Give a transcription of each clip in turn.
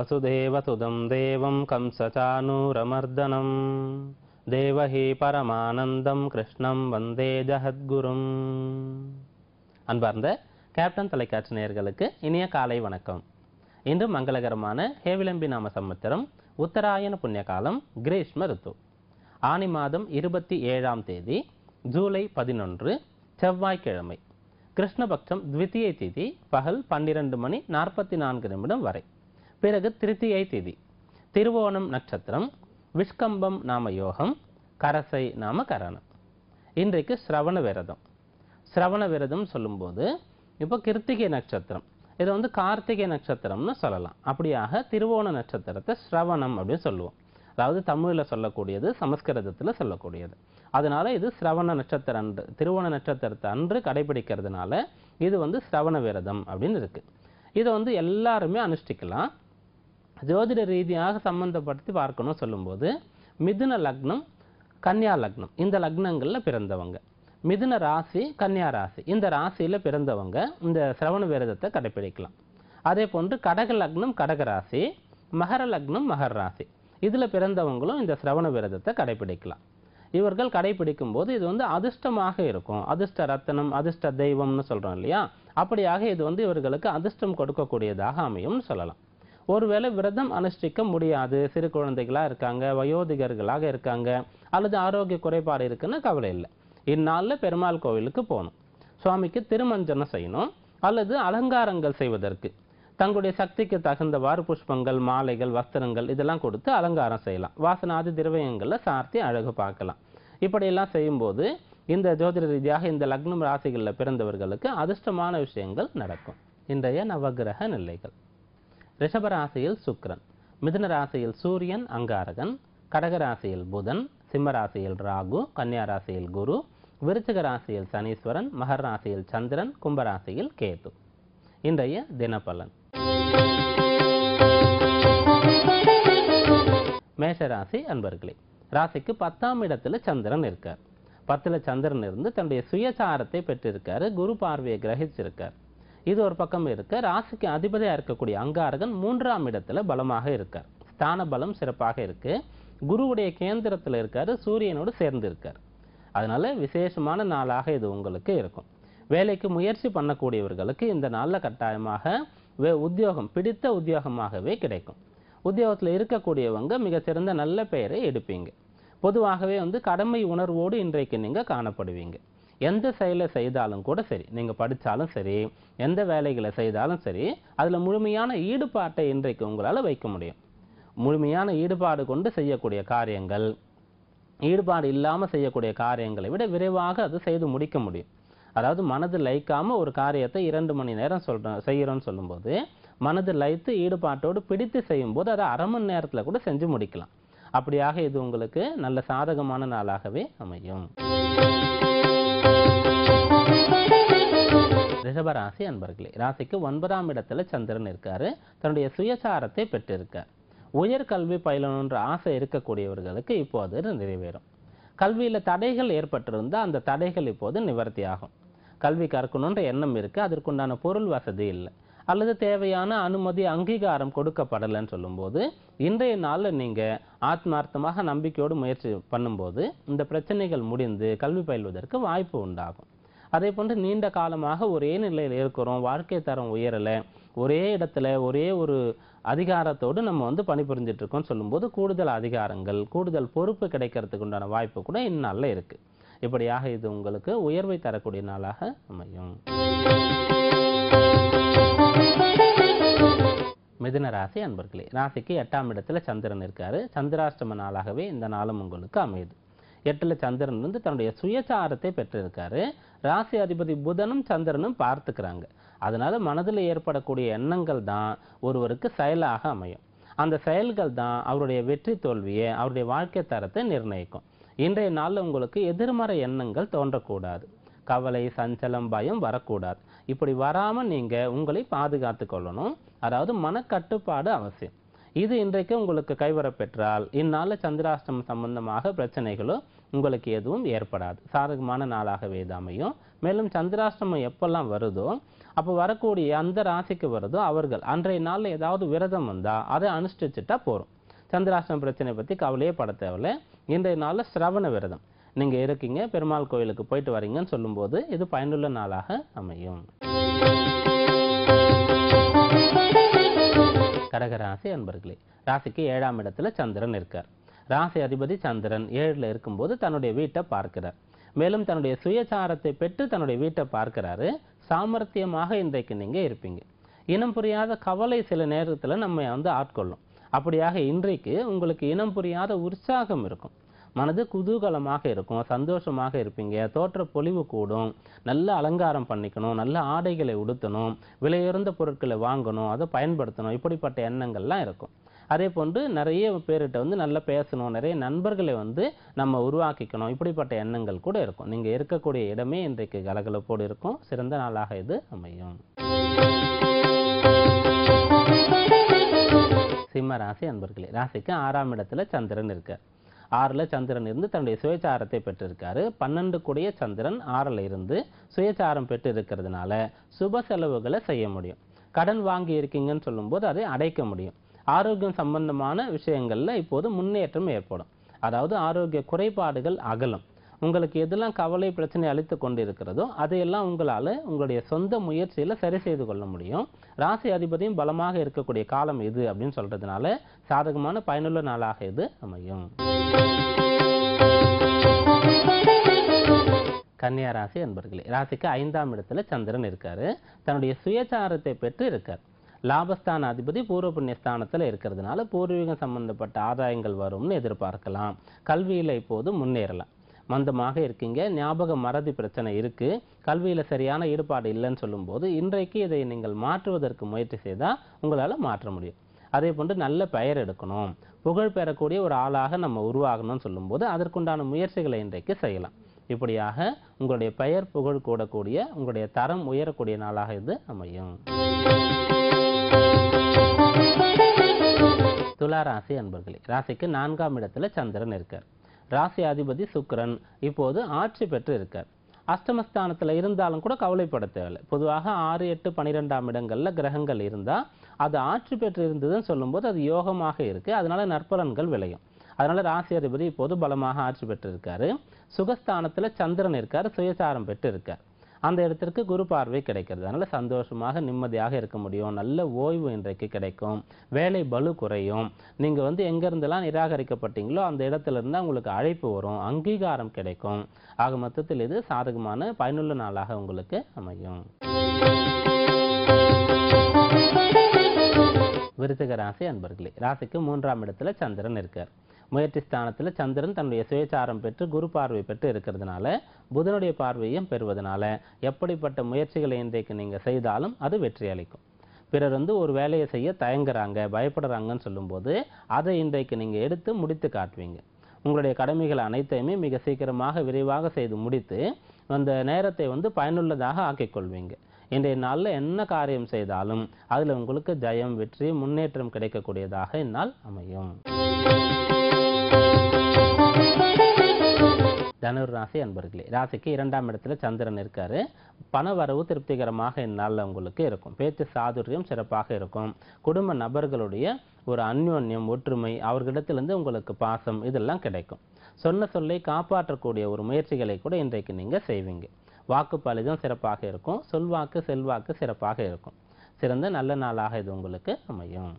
வசுதேவசுதம் தேவம் கம்சசானூரமர்தனம் தேவஹி பரமானந்தம் கிருஷ்ணம் வந்தே ஜஹத்குரும். அன்பார்ந்த கேப்டன் தொலைக்காட்சி நேயர்களுக்கு இனிய காலை வணக்கம். இன்று மங்களகரமான ஹேவிளம்பி நாம சம்வத்சரம் உத்தராயண புண்ணிய காலம் கிரீஷ்ம ருத்து. ஆனி மாதம் 27ஆம் தேதி ஜூலை 11 செவ்வாய்க்கிழமை. கிருஷ்ணபக்ஷம் த்விதியை திதி பகல் 12:44 வரை. பிறகு திருத்தியை திதி, திருவோணம் நட்சத்திரம், விஷ்கம்பம் நாம யோகம், கரசை நாம கரணம். இன்றைக்கு சிரவண விரதம். சிரவண விரதம் சொல்லும்போது இப்போ கிருத்திகை நட்சத்திரம், இதை கார்த்திகை நட்சத்திரம்னு சொல்லலாம். அப்படியாக திருவோண நட்சத்திரத்தை சிரவணம் அப்படின்னு சொல்லுவோம். அதாவது தமிழில் சொல்லக்கூடியது, சமஸ்கிருதத்தில் சொல்லக்கூடியது. அதனால இது சிரவண நட்சத்திரம் அன்று, திருவோண நட்சத்திரத்தை அன்று கடைபிடிக்கிறதுனால இது சிரவண விரதம் அப்படின்னு இருக்கு. இதை எல்லாருமே அனுஷ்டிக்கலாம். ஜோதிட ரீதியாக சம்பந்தப்படுத்தி பார்க்கணும் சொல்லும்போது மிதுன லக்னம், கன்னியா லக்னம், இந்த லக்னங்களில் பிறந்தவங்க, மிதுன ராசி, கன்னியா ராசி, இந்த ராசியில் பிறந்தவங்க இந்த சிரவண விரதத்தை கடைபிடிக்கலாம். அதே போன்று கடக லக்னம், கடக ராசி, மகர லக்னம், மகர ராசி, இதில் பிறந்தவங்களும் இந்த சிரவண விரதத்தை கடைபிடிக்கலாம். இவர்கள் கடைபிடிக்கும் போது இது அதிர்ஷ்டமாக இருக்கும். அதிர்ஷ்ட ரத்தனம், அதிர்ஷ்ட தெய்வம்னு சொல்கிறோம் இல்லையா, அப்படியாக இது இவர்களுக்கு அதிர்ஷ்டம் கொடுக்கக்கூடியதாக அமையும்னு சொல்லலாம். ஒருவேளை விரதம் அனுஷ்டிக்க முடியாது, சிறு குழந்தைகளாக இருக்காங்க, வயோதிகர்களாக இருக்காங்க, அல்லது ஆரோக்கிய குறைபாடு இருக்குன்னு கவலை இல்லை. இந்நாளில் பெருமாள் கோவிலுக்கு போகணும், சுவாமிக்கு திருமஞ்சனம் செய்யணும், அல்லது அலங்காரங்கள் செய்வதற்கு தங்களுடைய சக்திக்கு தகுந்தவாறு புஷ்பங்கள், மாலைகள், வஸ்திரங்கள் இதெல்லாம் கொடுத்து அலங்காரம் செய்யலாம். வாசனாதி திரவியங்களில் சார்த்தி அழகு பார்க்கலாம். இப்படியெல்லாம் செய்யும்போது இந்த ஜோதிட ரீதியாக இந்த லக்னம் ராசிகளில் பிறந்தவர்களுக்கு அதிர்ஷ்டமான விஷயங்கள் நடக்கும். இன்றைய நவகிரக நிலைகள்: ரிஷபராசியில் சுக்கிரன், மிதுன ராசியில் சூரியன் அங்காரகன், கடகராசியில் புதன், சிம்ம ராசியில் ராகு, கன்னியா ராசியில் குரு, விருச்சிக ராசியில் சனீஸ்வரன், மகர ராசியில் சந்திரன், கும்பராசியில் கேது. இன்றைய தினபலன்: மேஷராசி அன்பர்களே, ராசிக்கு 10ஆம் இடத்துல சந்திரன் இருக்கார். 10ல் சந்திரன் இருந்து தன்னுடைய சுயசாரத்தை பெற்றிருக்காரு, குரு பார்வையை கிரகிச்சிருக்கார். இது ஒரு பக்கம் இருக்க, ராசிக்கு அதிபதியாக இருக்கக்கூடிய அங்காரகன் 3ஆம் இடத்துல பலமாக இருக்கார். ஸ்தான பலம் சிறப்பாக இருக்கு. குருவுடைய கேந்திரத்தில் இருக்காரு, சூரியனோடு சேர்ந்து இருக்கார். அதனால விசேஷமான நாளாக இது உங்களுக்கு இருக்கும். வேலைக்கு முயற்சி பண்ணக்கூடியவர்களுக்கு இந்த நாளில் கட்டாயமாக உத்தியோகம் பிடித்த உத்தியோகமாகவே கிடைக்கும். உத்தியோகத்தில் இருக்கக்கூடியவங்க மிகச்சிறந்த நல்ல பெயரை எடுப்பீங்க. பொதுவாகவே கடமை உணர்வோடு இன்றைக்கு நீங்கள் காணப்படுவீங்க. எந்த செயலை செய்தாலும் கூட சரி, நீங்கள் படித்தாலும் சரி, எந்த வேலைகளை செய்தாலும் சரி, அதில் முழுமையான ஈடுபாட்டை இன்றைக்கு உங்களால் வைக்க முடியும். முழுமையான ஈடுபாடு கொண்டு செய்யக்கூடிய காரியங்கள், ஈடுபாடு இல்லாமல் செய்யக்கூடிய காரியங்களை விட விரைவாக அது செய்து முடிக்க முடியும். அதாவது மனது லயிக்காமல் ஒரு காரியத்தை 2 மணி நேரம் செய்கிறோன்னு சொல்லும்போது, மனது லயித்து ஈடுபாட்டோடு பிடித்து செய்யும்போது அதை அரை மணி நேரத்தில் கூட செஞ்சு முடிக்கலாம். அப்படியாக இது உங்களுக்கு நல்ல சாதகமான நாளாகவே அமையும். ரிஷபராசி அன்பர்களே, ராசிக்கு 9ஆம் இடத்துல சந்திரன் இருக்காரு, தன்னுடைய சுயசாரத்தை பெற்றிருக்கார். உயர்கல்வி பயிலணுன்ற ஆசை இருக்கக்கூடியவர்களுக்கு இப்போது நிறைவேறும். கல்வியில் தடைகள் ஏற்பட்டிருந்தால் அந்த தடைகள் இப்போது நிவர்த்தி ஆகும். கல்வி கற்கணுன்ற எண்ணம் இருக்கு, அதற்குண்டான பொருள் வசதி இல்லை, அல்லது தேவையான அனுமதி அங்கீகாரம் கொடுக்கப்படலைன்னு சொல்லும்போது இன்றைய நாளில் நீங்கள் ஆத்மார்த்தமாக நம்பிக்கையோடு முயற்சி பண்ணும்போது இந்த பிரச்சனைகள் முடிந்து கல்வி பயில்வதற்கு வாய்ப்பு உண்டாகும். அதே போன்று நீண்ட காலமாக ஒரே நிலையில் இருக்கிறோம், வாழ்க்கை தரம் உயரலை, ஒரே இடத்துல ஒரே ஒரு அதிகாரத்தோடு நம்ம பணிபுரிஞ்சிட்டு இருக்கோம்னு சொல்லும்போது கூடுதல் அதிகாரங்கள், கூடுதல் பொறுப்பு கிடைக்கிறதுக்கு உண்டான வாய்ப்பு கூட இந்நாளில் இருக்கு. இப்படியாக இது உங்களுக்கு உயர்வை தரக்கூடிய நாளாக அமையும். மிதுன ராசி அன்பர்களே, ராசிக்கு 8ஆம் இடத்துல சந்திரன் இருக்காரு. சந்திராஷ்டம நாளாகவே இந்த நாளும் உங்களுக்கு அமையுது. 8ல் சந்திரன் தன்னுடைய சுயசாரத்தை பெற்றிருக்காரு. ராசி அதிபதி புதனும் சந்திரனும் பார்த்துக்கிறாங்க. அதனால மனதில் ஏற்படக்கூடிய எண்ணங்கள் தான் ஒருவருக்கு செயலாக அமையும். அந்த செயல்கள் தான் அவருடைய வெற்றி தோல்வியை, அவருடைய வாழ்க்கை தரத்தை நிர்ணயிக்கும். இன்றைய நாளில் உங்களுக்கு எதிர்மறை எண்ணங்கள் தோன்றக்கூடாது. கவலை, சஞ்சலம், பயம் வரக்கூடாது. இப்படி வராமல் நீங்கள் உங்களை பாதுகாத்து கொள்ளணும். அதாவது மனக்கட்டுப்பாடு அவசியம். இது இன்றைக்கு உங்களுக்கு கைவரப்பெற்றால் இந்நாளில் சந்திராஷ்டமம் சம்பந்தமாக பிரச்சனைகளோ உங்களுக்கு எதுவும் ஏற்படாது. சாதகமான நாளாகவே இது அமையும். மேலும் சந்திராஷ்டமம் எப்பெல்லாம் வருதோ அப்போ வரக்கூடிய அந்த ராசிக்கு வருதோ அவர்கள் அன்றைய நாளில் ஏதாவது விரதம் வந்தால் அதை அனுஷ்டிச்சுட்டா போகிறோம். சந்திராஷ்டம பிரச்சனை பற்றி கவலையே பட தேவையில்லை. இன்றைய நாளில் சிரவண விரதம் நீங்கள் இருக்கீங்க, பெருமாள் கோயிலுக்கு போயிட்டு வரீங்கன்னு சொல்லும்போது இது பயனுள்ள நாளாக அமையும். கடகராசி அன்பர்களே, ராசிக்கு 7ஆம் இடத்துல சந்திரன் இருக்கார். ராசி அதிபதி சந்திரன் 7ல் இருக்கும்போது தன்னுடைய வீட்டை பார்க்கிறார். மேலும் தன்னுடைய சுயசாரத்தை பெற்று தன்னுடைய வீட்டை பார்க்கிறாரு. சாமர்த்தியமாக இன்றைக்கு நீங்கள் இருப்பீங்க. இனம் புரியாத கவலை சில நேரத்தில் நம்ம ஆட்கொள்ளும். அப்படியாக இன்றைக்கு உங்களுக்கு இனம் புரியாத உற்சாகம் இருக்கும். மனது குதூகலமாக இருக்கும், சந்தோஷமாக இருப்பீங்க. தோற்ற பொலிவு கூடும். நல்ல அலங்காரம் பண்ணிக்கணும், நல்ல ஆடைகளை உடுத்தணும், விலையுயர்ந்த பொருட்களை வாங்கணும், அதை பயன்படுத்தணும், இப்படிப்பட்ட எண்ணங்கள்லாம் இருக்கும். அதே போன்று நிறைய பேர்கிட்ட நல்லா பேசணும், நிறைய நண்பர்களை நம்ம உருவாக்கிக்கணும், இப்படிப்பட்ட எண்ணங்கள் கூட இருக்கும். நீங்கள் இருக்கக்கூடிய இடமே இன்றைக்கு கலகலப்போடு இருக்கும். சிறந்த நாளாக இது அமையும். சிம்ம ராசி அன்பர்களே, ராசிக்கு 6ஆம் இடத்துல சந்திரன் இருக்கார். 6ல் சந்திரன் இருந்து தன்னுடைய சுயசாரத்தை பெற்றிருக்காரு. 12 கூடிய சந்திரன் 6ல் இருந்து சுயசாரம் பெற்று இருக்கிறதுனால சுப செலவுகளை செய்ய முடியும். கடன் வாங்கி இருக்கீங்கன்னு சொல்லும்போது அதை அடைக்க முடியும். ஆரோக்கியம் சம்பந்தமான விஷயங்கள்ல இப்போது முன்னேற்றம் ஏற்படும். அதாவது ஆரோக்கிய குறைபாடுகள் அகலும். உங்களுக்கு எதெல்லாம் கவலை பிரச்சனை அளித்து கொண்டு இருக்கிறதோ அதையெல்லாம் உங்களால் உங்களுடைய சொந்த முயற்சியில் சரி செய்து கொள்ள முடியும். ராசி அதிபதியும் பலமாக இருக்கக்கூடிய காலம் இது அப்படின்னு சொல்றதுனால சாதகமான பயனுள்ள நாளாக இது அமையும். கன்னியா ராசி அன்பர்களே, ராசிக்கு 5ஆம் இடத்துல சந்திரன் இருக்காரு. தன்னுடைய சுயசாரத்தை பெற்று இருக்கார். லாபஸ்தான அதிபதி பூர்வ புண்ணியஸ்தானத்தில் இருக்கிறதுனால பூர்வீகம் சம்பந்தப்பட்ட ஆதாயங்கள் வரும்னு எதிர்பார்க்கலாம். கல்வியில் இப்போது முன்னேறலாம். மந்தமாக இருக்கீங்க, ஞாபக மறதி பிரச்சனை இருக்கு, கல்வியில் சரியான ஈடுபாடு இல்லைன்னு சொல்லும்போது இன்றைக்கு இதை நீங்கள் மாற்றுவதற்கு முயற்சி செய்தால் உங்களால் மாற்ற முடியும். அதே போன்று நல்ல பெயர் எடுக்கணும், புகழ் பெறக்கூடிய ஒரு ஆளாக நம்ம உருவாகணும்னு சொல்லும்போது அதற்குண்டான முயற்சிகளை இன்றைக்கு செய்யலாம். இப்படியாக உங்களுடைய பெயர் புகழ் கூடக்கூடிய உங்களுடைய தரம் உயரக்கூடிய நாளாக இது அமையும். துலா ராசி அன்பர்களே, ராசிக்கு 4ஆம் இடத்துல சந்திரன் இருக்கார். ராசி அதிபதி சுக்கிரன் இப்போது ஆட்சி பெற்று இருக்கார். அஷ்டமஸ்தானத்தில் இருந்தாலும் கூட கவலைப்பட தேவையில்லை. பொதுவாக 6, 8, 12ஆம் இடங்களில் கிரகங்கள் இருந்தால் அது ஆட்சி பெற்று இருந்ததுன்னு சொல்லும்போது அது யோகமாக இருக்குது. அதனால நற்பலன்கள் விளையும். அதனால ராசி அதிபதி இப்போது பலமாக ஆட்சி பெற்று இருக்காரு. சுகஸ்தானத்தில் சந்திரன் இருக்கார், சுயசாரம் பெற்று இருக்கார். அந்த இடத்திற்கு குரு பார்வை கிடைக்கிறது. அதனால சந்தோஷமாக நிம்மதியாக இருக்க முடியும். நல்ல ஓய்வு இன்றைக்கு கிடைக்கும். வேலை பளு குறையும். நீங்கள் எங்கேருந்தெல்லாம் நிராகரிக்கப்பட்டீங்களோ அந்த இடத்துல இருந்தால் உங்களுக்கு அழைப்பு வரும், அங்கீகாரம் கிடைக்கும். ஆக மொத்தத்தில் இது சாதகமான பயனுள்ள நாளாக உங்களுக்கு அமையும். விருச்சிக ராசி அன்பர்களே, ராசிக்கு 3ஆம் இடத்துல சந்திரன் இருக்கார். முயற்சி ஸ்தானத்தில் சந்திரன் தன்னுடைய சுயசாரம் பெற்று குரு பார்வை பெற்று இருக்கிறதுனால புதனுடைய பார்வையும் பெறுவதனால எப்படிப்பட்ட முயற்சிகளை இன்றைக்கு நீங்கள் செய்தாலும் அது வெற்றி அளிக்கும். பிறர் ஒரு வேலையை செய்ய தயங்குறாங்க, பயப்படுறாங்கன்னு சொல்லும்போது அதை இன்றைக்கு நீங்கள் எடுத்து முடித்து காட்டுவீங்க. உங்களுடைய கடமைகள் அனைத்தையுமே மிக சீக்கிரமாக விரைவாக செய்து முடித்து அந்த நேரத்தை பயனுள்ளதாக ஆக்கிக்கொள்வீங்க. இன்றைய நாளில் என்ன காரியம் செய்தாலும் அதில் உங்களுக்கு ஜெயம், வெற்றி, முன்னேற்றம் கிடைக்கக்கூடியதாக இந்நாள் அமையும். தனுர் ராசி அன்பர்களே, ராசிக்கு 2ஆம் இடத்துல சந்திரன் இருக்காரு. பண வரவு திருப்திகரமாக இந்நாளில் உங்களுக்கு இருக்கும். பேச்சு சாதுரியம் சிறப்பாக இருக்கும். குடும்ப நபர்களுடைய ஒரு அந்யோன்யம், ஒற்றுமை, அவர்களிடத்திலிருந்து உங்களுக்கு பாசம் இதெல்லாம் கிடைக்கும். சொன்ன சொல்லை காப்பாற்றக்கூடிய ஒரு முயற்சிகளை கூட இன்றைக்கு நீங்கள் செய்வீங்க. வாக்கு பலிதம் சிறப்பாக இருக்கும். சொல்வாக்கு செல்வாக்கு சிறப்பாக இருக்கும். சிறந்த நல்ல நாளாக இது உங்களுக்கு அமையும்.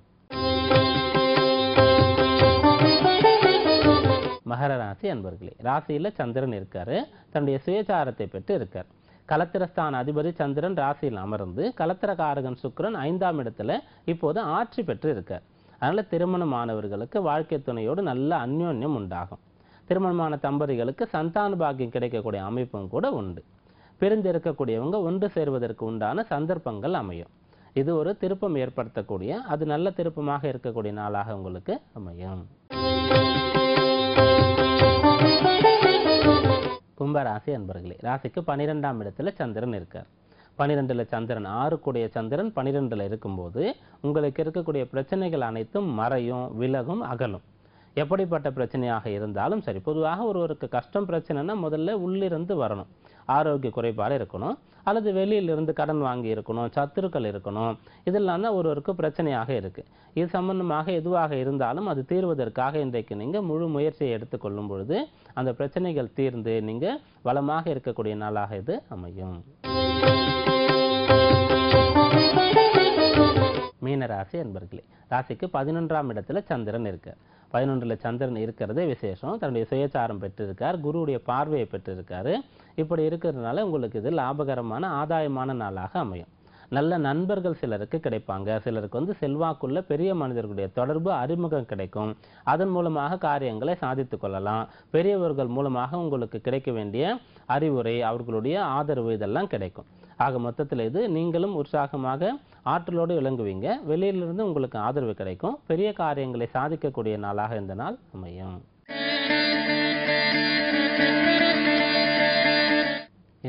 மகர ராசி அன்பர்களே, ராசியில் சந்திரன் இருக்காரு. தன்னுடைய சுயசாரத்தை பெற்று இருக்கார். கலத்திரஸ்தான அதிபதி சந்திரன் ராசியில் அமர்ந்து கலத்திரகாரகன் சுக்கிரன் 5ஆம் இடத்துல இப்போது ஆட்சி பெற்று இருக்கார். அதனால திருமணமானவர்களுக்கு வாழ்க்கை துணையோடு நல்ல அந்யோன்யம் உண்டாகும். திருமணமான தம்பதிகளுக்கு சந்தான பாக்கியம் கிடைக்கக்கூடிய அமைப்பும் கூட உண்டு. பிரிந்திருக்கக்கூடியவங்க ஒன்று சேர்வதற்கு உண்டான சந்தர்ப்பங்கள் அமையும். இது ஒரு திருப்பம் ஏற்படுத்தக்கூடிய, அது நல்ல திருப்பமாக இருக்கக்கூடிய நாளாக உங்களுக்கு அமையும். கும்பராசி அன்பர்களே, ராசிக்கு 12ஆம் இடத்துல சந்திரன் இருக்கார். 12ல் சந்திரன், 6 சந்திரன் 12ல் இருக்கும்போது உங்களுக்கு இருக்கக்கூடிய பிரச்சனைகள் அனைத்தும் மறையும், விலகும், அகலும். எப்படிப்பட்ட பிரச்சனையாக இருந்தாலும் சரி. பொதுவாக ஒருவருக்கு கஷ்டம் பிரச்சனைனா முதல்ல உள்ளிருந்து வரணும். ஆரோக்கிய குறைபாடு இருக்கணும், அல்லது வெளியிலிருந்து கடன் வாங்கி இருக்கணும், சத்துருக்கள் இருக்கணும். இதெல்லாம் தான் ஒருவருக்கு பிரச்சனையாக இருக்கு. இது சம்பந்தமாக எதுவாக இருந்தாலும் அது தீர்வதற்காக இன்றைக்கு நீங்க முழு முயற்சியை எடுத்துக்கொள்ளும் பொழுது அந்த பிரச்சனைகள் தீர்ந்து நீங்க வளமாக இருக்கக்கூடிய நாளாக இது அமையும். மீன ராசி அன்பர்களே, ராசிக்கு 11ஆம் இடத்துல சந்திரன் இருக்கார். 11ல் சந்திரன் இருக்கிறதே விசேஷம். தன்னுடைய சுயச்சாரம் பெற்றிருக்கார், குருவுடைய பார்வையை பெற்றிருக்காரு. இப்படி இருக்கிறதுனால உங்களுக்கு இது லாபகரமான ஆதாயமான நாளாக அமையும். நல்ல நண்பர்கள் சிலருக்கு கிடைப்பாங்க. சிலருக்கு செல்வாக்குள்ள பெரிய மனிதர்களுடைய தொடர்பு, அறிமுகம் கிடைக்கும். அதன் மூலமாக காரியங்களை சாதித்து கொள்ளலாம். பெரியவர்கள் மூலமாக உங்களுக்கு கிடைக்க வேண்டிய அறிவுரை, அவர்களுடைய ஆதரவு இதெல்லாம் கிடைக்கும். ஆக மொத்தத்தில் இது நீங்களும் உற்சாகமாக ஆற்றலோடு விளங்குவீங்க. வெளியிலிருந்து உங்களுக்கு ஆதரவு கிடைக்கும். பெரிய காரியங்களை சாதிக்கக்கூடிய நாளாக இந்த நாள் அமையும்.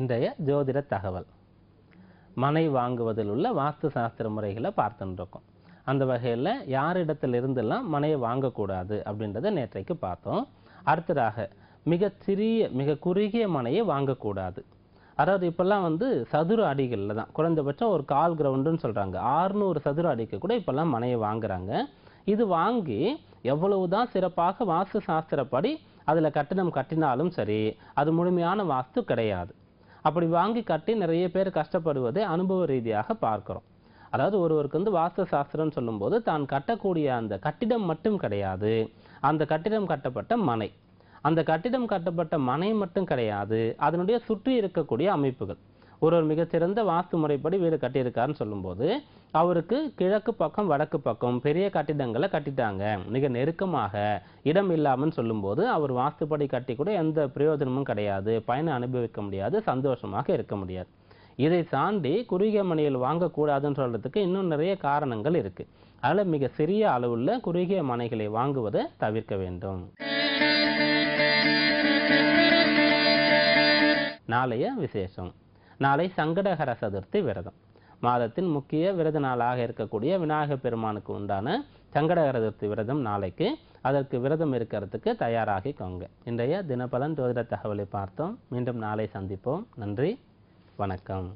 இன்றைய ஜோதிட தகவல். மனை வாங்குவதில் உள்ள வாஸ்து சாஸ்திர முறைகளை பார்த்துட்டு இருக்கோம். அந்த வகையில் யாரிடத்திலிருந்தெல்லாம் மனையை வாங்கக்கூடாது அப்படின்றத நேற்றைக்கு பார்த்தோம். அடுத்ததாக மிக குறுகிய மனையை வாங்கக்கூடாது. அதாவது இப்பெல்லாம் சதுர அடிகளில் தான், குறைந்தபட்சம் ஒரு 1/4 கிரவுண்டுன்னு சொல்கிறாங்க, 600 சதுர அடிக்கு கூட இப்பெல்லாம் மனையை வாங்குறாங்க. இது வாங்கி எவ்வளவுதான் சிறப்பாக வாஸ்து சாஸ்திரப்படி அதில் கட்டணம் கட்டினாலும் சரி, அது முழுமையான வாஸ்து கிடையாது. அப்படி வாங்கி கட்டி நிறைய பேர் கஷ்டப்படுவதை அனுபவ ரீதியாக பார்க்கிறோம். அதாவது ஒருவருக்கு வாஸ்து சாஸ்திரம்னு சொல்லும்போது தான் கட்டக்கூடிய அந்த கட்டிடம் மட்டும் கிடையாது, அந்த கட்டிடம் கட்டப்பட்ட மனை, அந்த கட்டிடம் கட்டப்பட்ட மனை மட்டும் கிடையாது, அதனுடைய சுற்றி இருக்கக்கூடிய அமைப்புகள். ஒருவர் மிகச்சிறந்த வாஸ்து முறைப்படி வீடு கட்டியிருக்காருன்னு சொல்லும்போது அவருக்கு கிழக்கு பக்கம் வடக்கு பக்கம் பெரிய கட்டிடங்களை கட்டிட்டாங்க, மிக நெருக்கமாக இடம் இல்லாமல் சொல்லும்போது அவர் வாஸ்துப்படி கட்டி கூட எந்த பிரயோஜனமும் கிடையாது, பயனை அனுபவிக்க முடியாது, சந்தோஷமாக இருக்க முடியாது. இதை தாண்டி குறுகிய மனையில் வாங்கக்கூடாதுன்னு சொல்றதுக்கு இன்னும் நிறைய காரணங்கள் இருக்கு. அதில் மிக சிறிய அளவுள்ள குறுகிய மனைகளை வாங்குவதை தவிர்க்க வேண்டும். நாளைய விசேஷம். நாளை சங்கடஹர சதுர்த்தி விரதம். மாதத்தின் முக்கிய விரத நாளாக இருக்கக்கூடிய விநாயகர் பெருமானுக்கு உண்டான சங்கடஹர சதுர்த்தி விரதம் நாளைக்கு. அதற்கு விரதம் இருக்கிறதுக்கு தயாராகிக்கோங்க. இன்றைய தினபலன் ஜோதிட தகவலை பார்த்தோம். மீண்டும் நாளை சந்திப்போம். நன்றி, வணக்கம்.